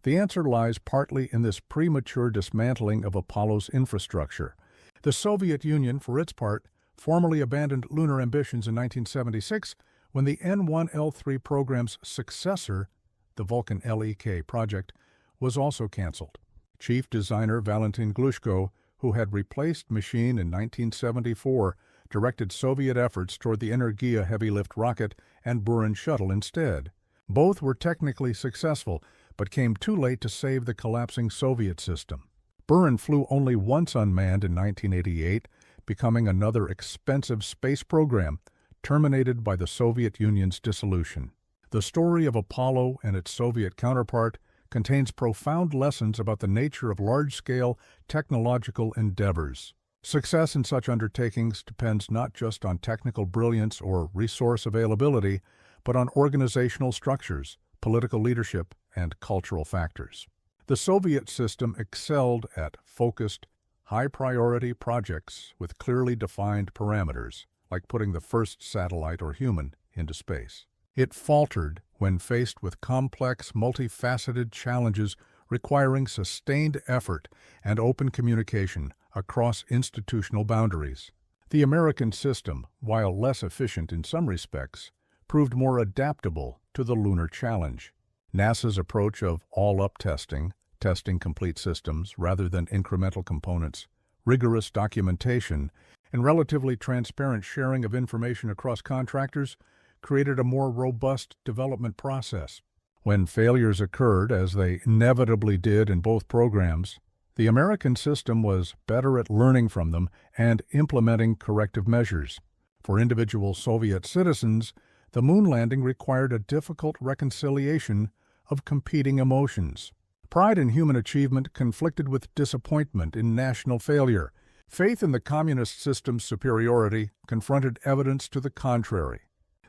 the answer lies partly in this premature dismantling of Apollo's infrastructure. The Soviet Union, for its part, formally abandoned lunar ambitions in 1976 when the N1L3 program's successor, the Vulcan LEK project, was also canceled. Chief designer Valentin Glushko, who had replaced Machine in 1974, directed Soviet efforts toward the Energia heavy-lift rocket and Buran shuttle instead. Both were technically successful, but came too late to save the collapsing Soviet system. Buran flew only once unmanned in 1988, becoming another expensive space program, terminated by the Soviet Union's dissolution. The story of Apollo and its Soviet counterpart contains profound lessons about the nature of large-scale technological endeavors. Success in such undertakings depends not just on technical brilliance or resource availability, but on organizational structures, political leadership, and cultural factors. The Soviet system excelled at focused, high-priority projects with clearly defined parameters, like putting the first satellite or human into space. It faltered when faced with complex, multifaceted challenges requiring sustained effort and open communication across institutional boundaries. The American system, while less efficient in some respects, proved more adaptable to the lunar challenge. NASA's approach of all-up testing, testing complete systems rather than incremental components, rigorous documentation, and relatively transparent sharing of information across contractors created a more robust development process. When failures occurred, as they inevitably did in both programs, the American system was better at learning from them and implementing corrective measures. For individual Soviet citizens, the moon landing required a difficult reconciliation of competing emotions. Pride in human achievement conflicted with disappointment in national failure. Faith in the communist system's superiority confronted evidence to the contrary.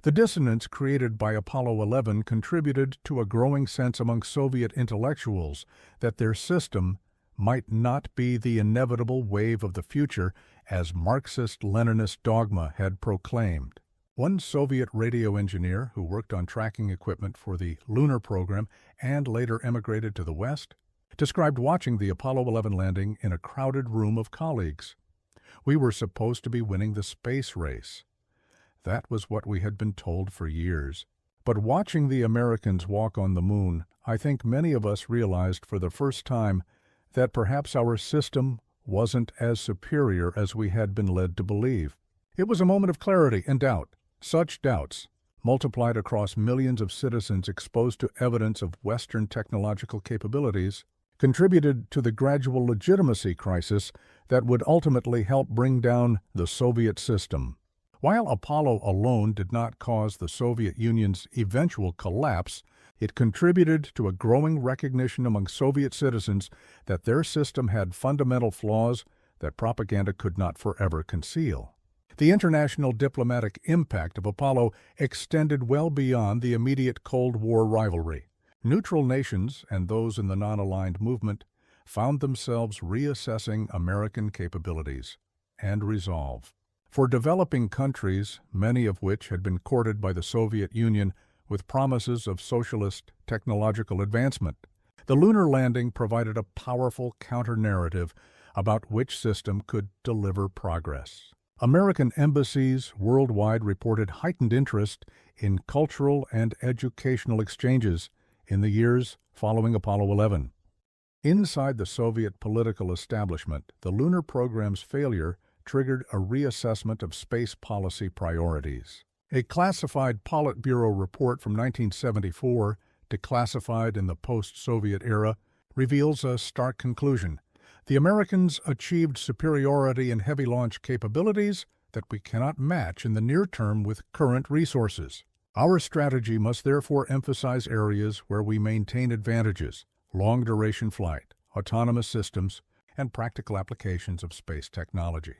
The dissonance created by Apollo 11 contributed to a growing sense among Soviet intellectuals that their system might not be the inevitable wave of the future as Marxist-Leninist dogma had proclaimed. One Soviet radio engineer who worked on tracking equipment for the lunar program and later emigrated to the West described watching the Apollo 11 landing in a crowded room of colleagues. "We were supposed to be winning the space race. That was what we had been told for years. But watching the Americans walk on the moon, I think many of us realized for the first time that perhaps our system wasn't as superior as we had been led to believe." It was a moment of clarity and doubt. Such doubts, multiplied across millions of citizens exposed to evidence of Western technological capabilities, contributed to the gradual legitimacy crisis that would ultimately help bring down the Soviet system. While Apollo alone did not cause the Soviet Union's eventual collapse, it contributed to a growing recognition among Soviet citizens that their system had fundamental flaws that propaganda could not forever conceal. The international diplomatic impact of Apollo extended well beyond the immediate Cold War rivalry. Neutral nations and those in the non-aligned movement found themselves reassessing American capabilities and resolve. For developing countries, many of which had been courted by the Soviet Union with promises of socialist technological advancement, the lunar landing provided a powerful counter-narrative about which system could deliver progress. American embassies worldwide reported heightened interest in cultural and educational exchanges in the years following Apollo 11. Inside the Soviet political establishment, the lunar program's failure triggered a reassessment of space policy priorities. A classified Politburo report from 1974, declassified in the post-Soviet era, reveals a stark conclusion. The Americans achieved superiority in heavy launch capabilities that we cannot match in the near term with current resources. Our strategy must therefore emphasize areas where we maintain advantages: long-duration flight, autonomous systems, and practical applications of space technology.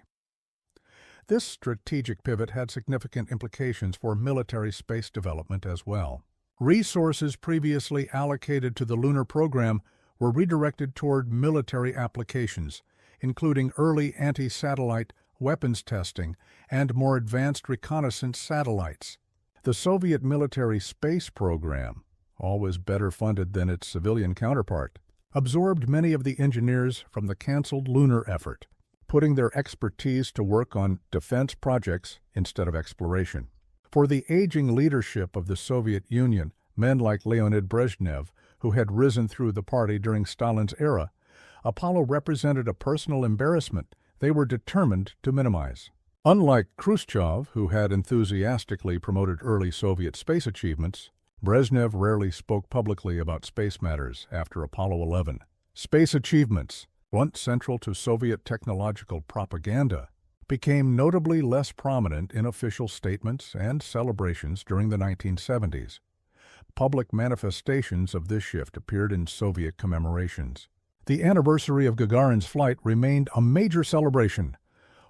This strategic pivot had significant implications for military space development as well. Resources previously allocated to the lunar program were redirected toward military applications, including early anti-satellite weapons testing and more advanced reconnaissance satellites. The Soviet military space program, always better funded than its civilian counterpart, absorbed many of the engineers from the canceled lunar effort, putting their expertise to work on defense projects instead of exploration. For the aging leadership of the Soviet Union, men like Leonid Brezhnev, who had risen through the party during Stalin's era, Apollo represented a personal embarrassment they were determined to minimize. Unlike Khrushchev, who had enthusiastically promoted early Soviet space achievements, Brezhnev rarely spoke publicly about space matters after Apollo 11. Space achievements, once central to Soviet technological propaganda, became notably less prominent in official statements and celebrations during the 1970s. Public manifestations of this shift appeared in Soviet commemorations. The anniversary of Gagarin's flight remained a major celebration,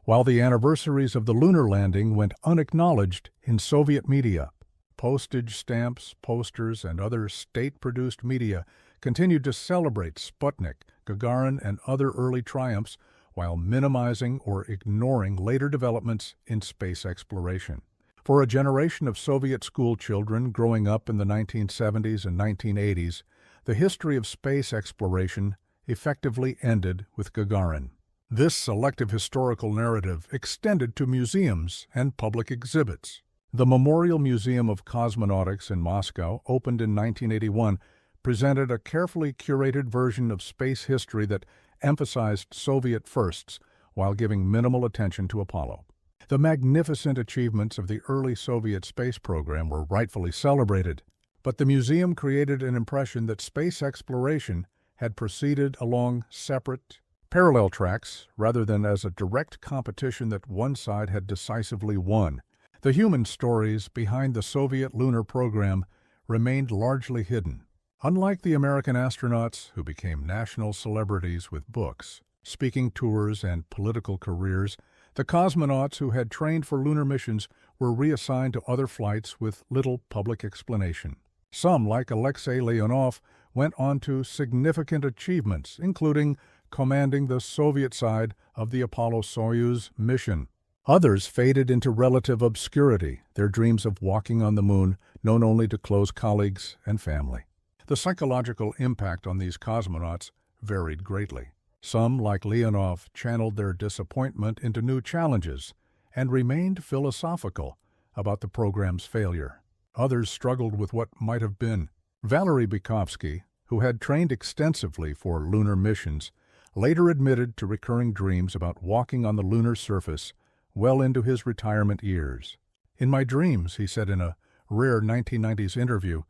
while the anniversaries of the lunar landing went unacknowledged in Soviet media. Postage stamps, posters, and other state-produced media continued to celebrate Sputnik, Gagarin, and other early triumphs while minimizing or ignoring later developments in space exploration. For a generation of Soviet school children growing up in the 1970s and 1980s, the history of space exploration effectively ended with Gagarin. This selective historical narrative extended to museums and public exhibits. The Memorial Museum of Cosmonautics in Moscow, opened in 1981, presented a carefully curated version of space history that emphasized Soviet firsts while giving minimal attention to Apollo. The magnificent achievements of the early Soviet space program were rightfully celebrated, but the museum created an impression that space exploration had proceeded along separate, parallel tracks rather than as a direct competition that one side had decisively won. The human stories behind the Soviet lunar program remained largely hidden. Unlike the American astronauts, who became national celebrities with books, speaking tours, and political careers, the cosmonauts who had trained for lunar missions were reassigned to other flights with little public explanation. Some, like Alexei Leonov, went on to significant achievements, including commanding the Soviet side of the Apollo-Soyuz mission. Others faded into relative obscurity, their dreams of walking on the moon known only to close colleagues and family. The psychological impact on these cosmonauts varied greatly. Some, like Leonov, channeled their disappointment into new challenges and remained philosophical about the program's failure. Others struggled with what might have been. Valery Bykovsky, who had trained extensively for lunar missions, later admitted to recurring dreams about walking on the lunar surface well into his retirement years. "In my dreams," he said in a rare 1990s interview,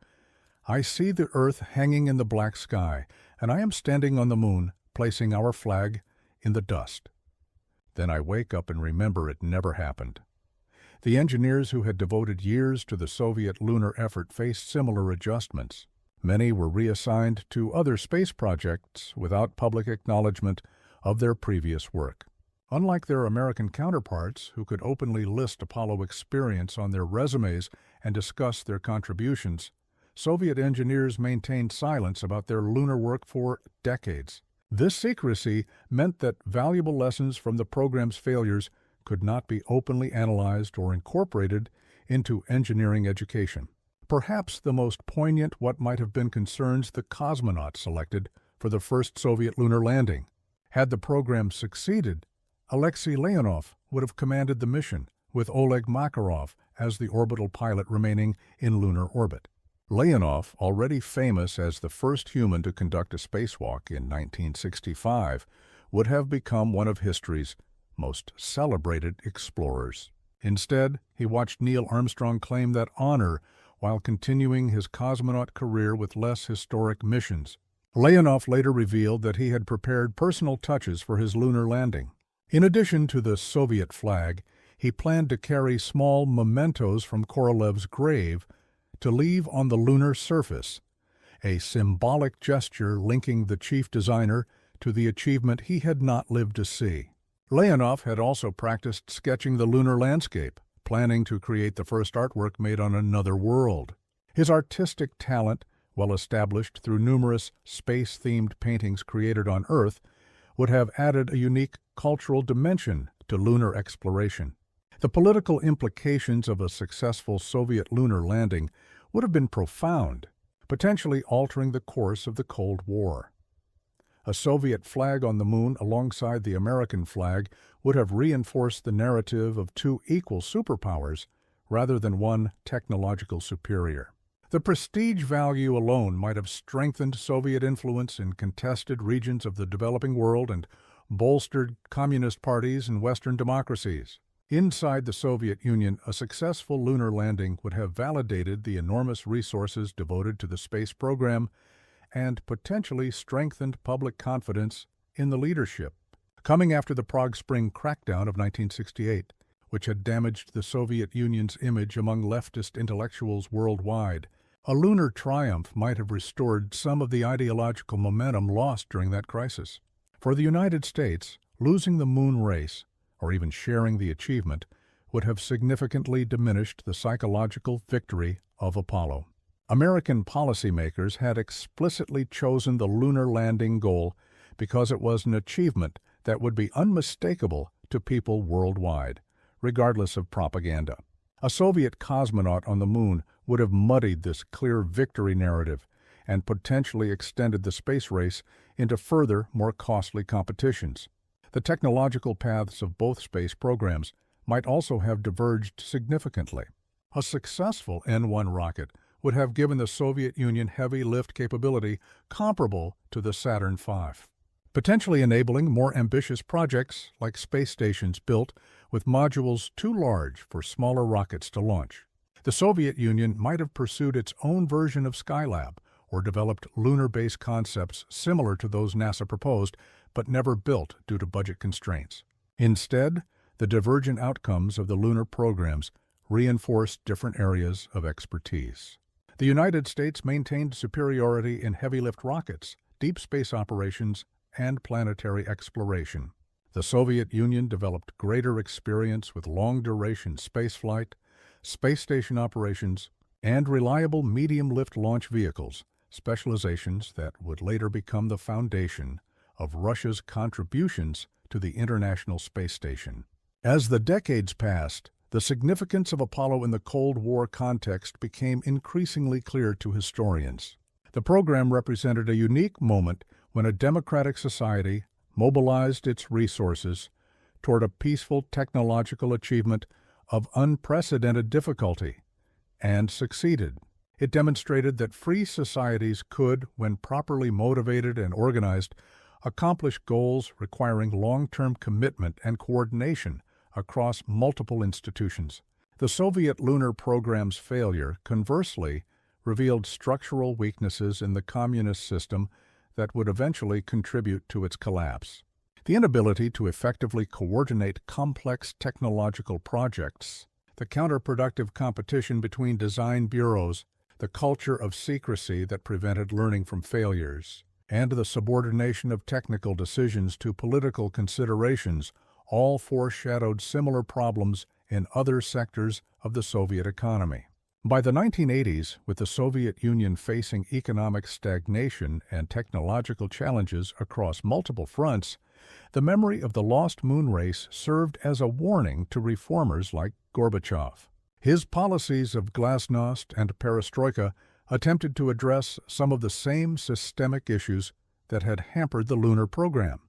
"I see the Earth hanging in the black sky, and I am standing on the moon, placing our flag in the dust. Then I wake up and remember it never happened." The engineers who had devoted years to the Soviet lunar effort faced similar adjustments. Many were reassigned to other space projects without public acknowledgement of their previous work. Unlike their American counterparts, who could openly list Apollo experience on their resumes and discuss their contributions, Soviet engineers maintained silence about their lunar work for decades. This secrecy meant that valuable lessons from the program's failures could not be openly analyzed or incorporated into engineering education. Perhaps the most poignant what might have been concerns the cosmonauts selected for the first Soviet lunar landing. Had the program succeeded, Alexei Leonov would have commanded the mission, with Oleg Makarov as the orbital pilot remaining in lunar orbit. Leonov, already famous as the first human to conduct a spacewalk in 1965, would have become one of history's most celebrated explorers. Instead, he watched Neil Armstrong claim that honor while continuing his cosmonaut career with less historic missions. Leonov later revealed that he had prepared personal touches for his lunar landing. In addition to the Soviet flag, he planned to carry small mementos from Korolev's grave to leave on the lunar surface, a symbolic gesture linking the chief designer to the achievement he had not lived to see. Leonov had also practiced sketching the lunar landscape, planning to create the first artwork made on another world. His artistic talent, well established through numerous space-themed paintings created on Earth, would have added a unique cultural dimension to lunar exploration. The political implications of a successful Soviet lunar landing would have been profound, potentially altering the course of the Cold War. A Soviet flag on the moon alongside the American flag would have reinforced the narrative of two equal superpowers rather than one technological superior. The prestige value alone might have strengthened Soviet influence in contested regions of the developing world and bolstered communist parties in Western democracies. Inside the Soviet Union, a successful lunar landing would have validated the enormous resources devoted to the space program and potentially strengthened public confidence in the leadership. Coming after the Prague Spring crackdown of 1968, which had damaged the Soviet Union's image among leftist intellectuals worldwide, a lunar triumph might have restored some of the ideological momentum lost during that crisis. For the United States, losing the moon race, or even sharing the achievement, would have significantly diminished the psychological victory of Apollo. American policymakers had explicitly chosen the lunar landing goal because it was an achievement that would be unmistakable to people worldwide, regardless of propaganda. A Soviet cosmonaut on the moon would have muddied this clear victory narrative and potentially extended the space race into further, more costly competitions. The technological paths of both space programs might also have diverged significantly. A successful N-1 rocket would have given the Soviet Union heavy lift capability comparable to the Saturn V, potentially enabling more ambitious projects like space stations built with modules too large for smaller rockets to launch. The Soviet Union might have pursued its own version of Skylab or developed lunar-based concepts similar to those NASA proposed, but never built due to budget constraints. Instead, the divergent outcomes of the lunar programs reinforced different areas of expertise. The United States maintained superiority in heavy-lift rockets, deep space operations, and planetary exploration. The Soviet Union developed greater experience with long-duration spaceflight, space station operations, and reliable medium-lift launch vehicles, specializations that would later become the foundation of Russia's contributions to the International Space Station. As the decades passed, the significance of Apollo in the Cold War context became increasingly clear to historians. The program represented a unique moment when a democratic society mobilized its resources toward a peaceful technological achievement of unprecedented difficulty, and succeeded. It demonstrated that free societies could, when properly motivated and organized, accomplish goals requiring long-term commitment and coordination across multiple institutions. The Soviet lunar program's failure, conversely, revealed structural weaknesses in the communist system that would eventually contribute to its collapse. The inability to effectively coordinate complex technological projects, the counterproductive competition between design bureaus, the culture of secrecy that prevented learning from failures, and the subordination of technical decisions to political considerations all foreshadowed similar problems in other sectors of the Soviet economy. By the 1980s, with the Soviet Union facing economic stagnation and technological challenges across multiple fronts, the memory of the lost moon race served as a warning to reformers like Gorbachev. His policies of glasnost and perestroika attempted to address some of the same systemic issues that had hampered the lunar program: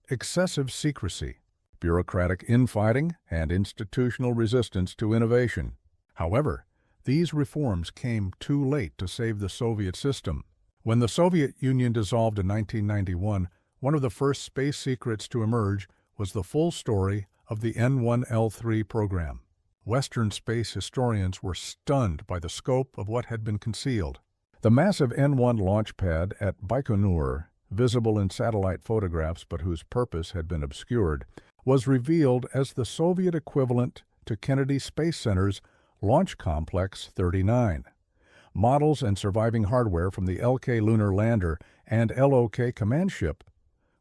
excessive secrecy, bureaucratic infighting, and institutional resistance to innovation. However, these reforms came too late to save the Soviet system. When the Soviet Union dissolved in 1991, one of the first space secrets to emerge was the full story of the N1L3 program. Western space historians were stunned by the scope of what had been concealed. The massive N1 launch pad at Baikonur, visible in satellite photographs but whose purpose had been obscured, was revealed as the Soviet equivalent to Kennedy Space Center's Launch Complex 39. Models and surviving hardware from the LK lunar lander and LOK command ship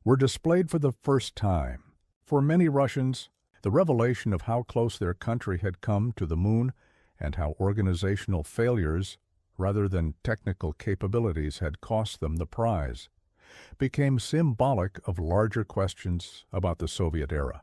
were displayed for the first time. For many Russians, the revelation of how close their country had come to the moon and how organizational failures, rather than technical capabilities, had cost them the prize, became symbolic of larger questions about the Soviet era.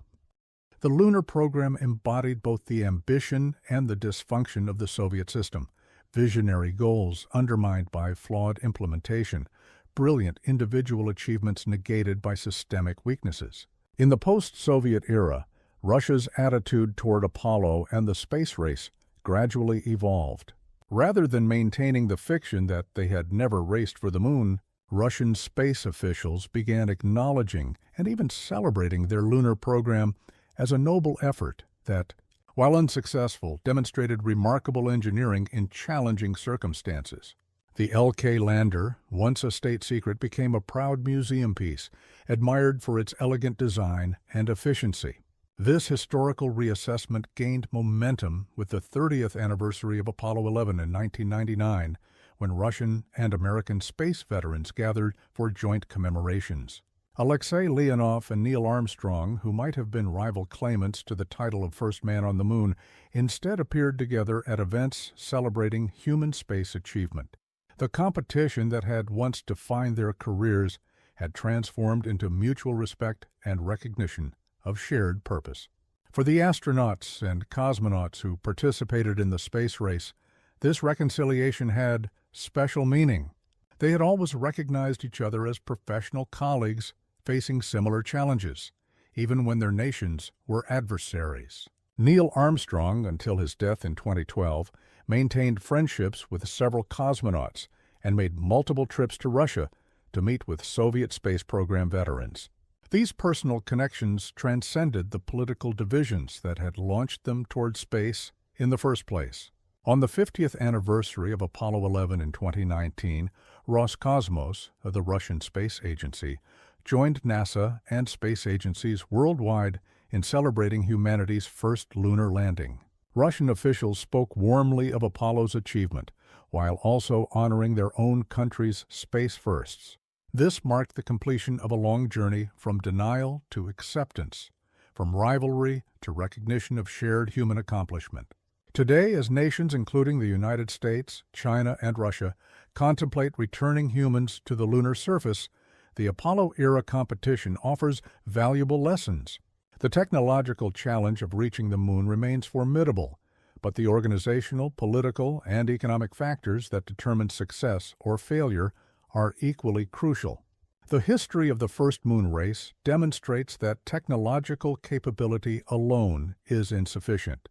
The lunar program embodied both the ambition and the dysfunction of the Soviet system, visionary goals undermined by flawed implementation, brilliant individual achievements negated by systemic weaknesses. In the post-Soviet era, Russia's attitude toward Apollo and the space race gradually evolved. Rather than maintaining the fiction that they had never raced for the moon, Russian space officials began acknowledging and even celebrating their lunar program as a noble effort that, while unsuccessful, demonstrated remarkable engineering in challenging circumstances. The LK lander, once a state secret, became a proud museum piece, admired for its elegant design and efficiency. This historical reassessment gained momentum with the 30th anniversary of Apollo 11 in 1999, when Russian and American space veterans gathered for joint commemorations. Alexei Leonov and Neil Armstrong, who might have been rival claimants to the title of first man on the moon, instead appeared together at events celebrating human space achievement. The competition that had once defined their careers had transformed into mutual respect and recognition of shared purpose. For the astronauts and cosmonauts who participated in the space race, this reconciliation had special meaning. They had always recognized each other as professional colleagues facing similar challenges, even when their nations were adversaries. Neil Armstrong, until his death in 2012, maintained friendships with several cosmonauts and made multiple trips to Russia to meet with Soviet space program veterans. These personal connections transcended the political divisions that had launched them toward space in the first place. On the 50th anniversary of Apollo 11 in 2019, Roscosmos, the Russian space agency, joined NASA and space agencies worldwide in celebrating humanity's first lunar landing. Russian officials spoke warmly of Apollo's achievement, while also honoring their own country's space firsts. This marked the completion of a long journey from denial to acceptance, from rivalry to recognition of shared human accomplishment. Today, as nations including the United States, China, and Russia contemplate returning humans to the lunar surface, the Apollo-era competition offers valuable lessons. The technological challenge of reaching the moon remains formidable, but the organizational, political, and economic factors that determine success or failure are equally crucial. The history of the first moon race demonstrates that technological capability alone is insufficient.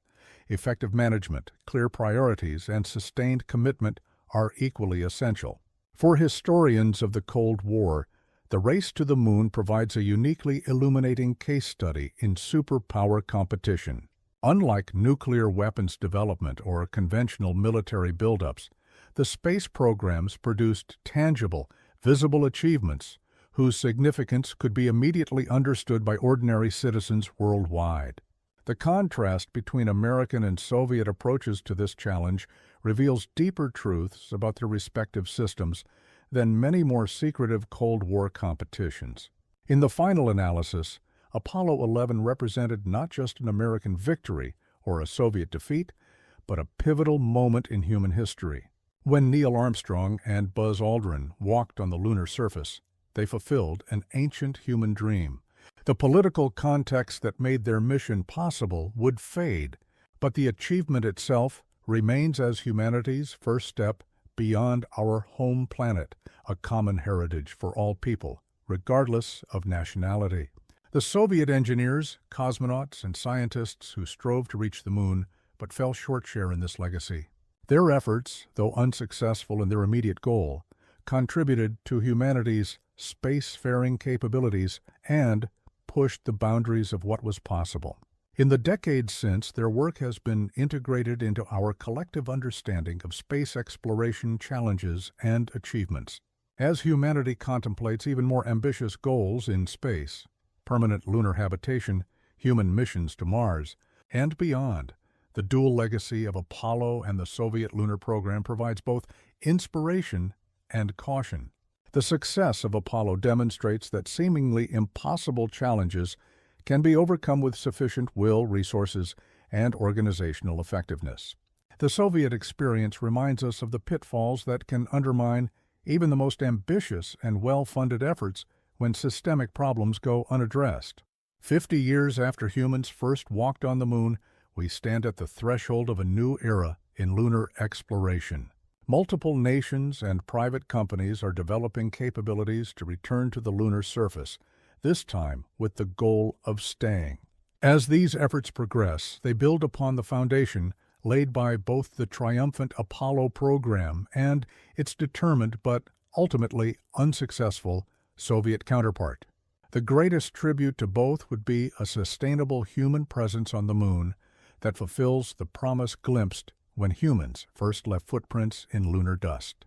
Effective management, clear priorities, and sustained commitment are equally essential. For historians of the Cold War, the race to the moon provides a uniquely illuminating case study in superpower competition. Unlike nuclear weapons development or conventional military buildups, the space programs produced tangible, visible achievements whose significance could be immediately understood by ordinary citizens worldwide. The contrast between American and Soviet approaches to this challenge reveals deeper truths about their respective systems than many more secretive Cold War competitions. In the final analysis, Apollo 11 represented not just an American victory or a Soviet defeat, but a pivotal moment in human history. When Neil Armstrong and Buzz Aldrin walked on the lunar surface, they fulfilled an ancient human dream. The political context that made their mission possible would fade, but the achievement itself remains as humanity's first step beyond our home planet, a common heritage for all people, regardless of nationality. The Soviet engineers, cosmonauts, and scientists who strove to reach the moon but fell short share in this legacy. Their efforts, though unsuccessful in their immediate goal, contributed to humanity's space-faring capabilities and pushed the boundaries of what was possible. In the decades since, their work has been integrated into our collective understanding of space exploration challenges and achievements. As humanity contemplates even more ambitious goals in space, permanent lunar habitation, human missions to Mars, and beyond, the dual legacy of Apollo and the Soviet lunar program provides both inspiration and caution. The success of Apollo demonstrates that seemingly impossible challenges can be overcome with sufficient will, resources, and organizational effectiveness. The Soviet experience reminds us of the pitfalls that can undermine even the most ambitious and well-funded efforts when systemic problems go unaddressed. 50 years after humans first walked on the moon, we stand at the threshold of a new era in lunar exploration. Multiple nations and private companies are developing capabilities to return to the lunar surface, this time with the goal of staying. As these efforts progress, they build upon the foundation laid by both the triumphant Apollo program and its determined but ultimately unsuccessful Soviet counterpart. The greatest tribute to both would be a sustainable human presence on the moon that fulfills the promise glimpsed when humans first left footprints in lunar dust.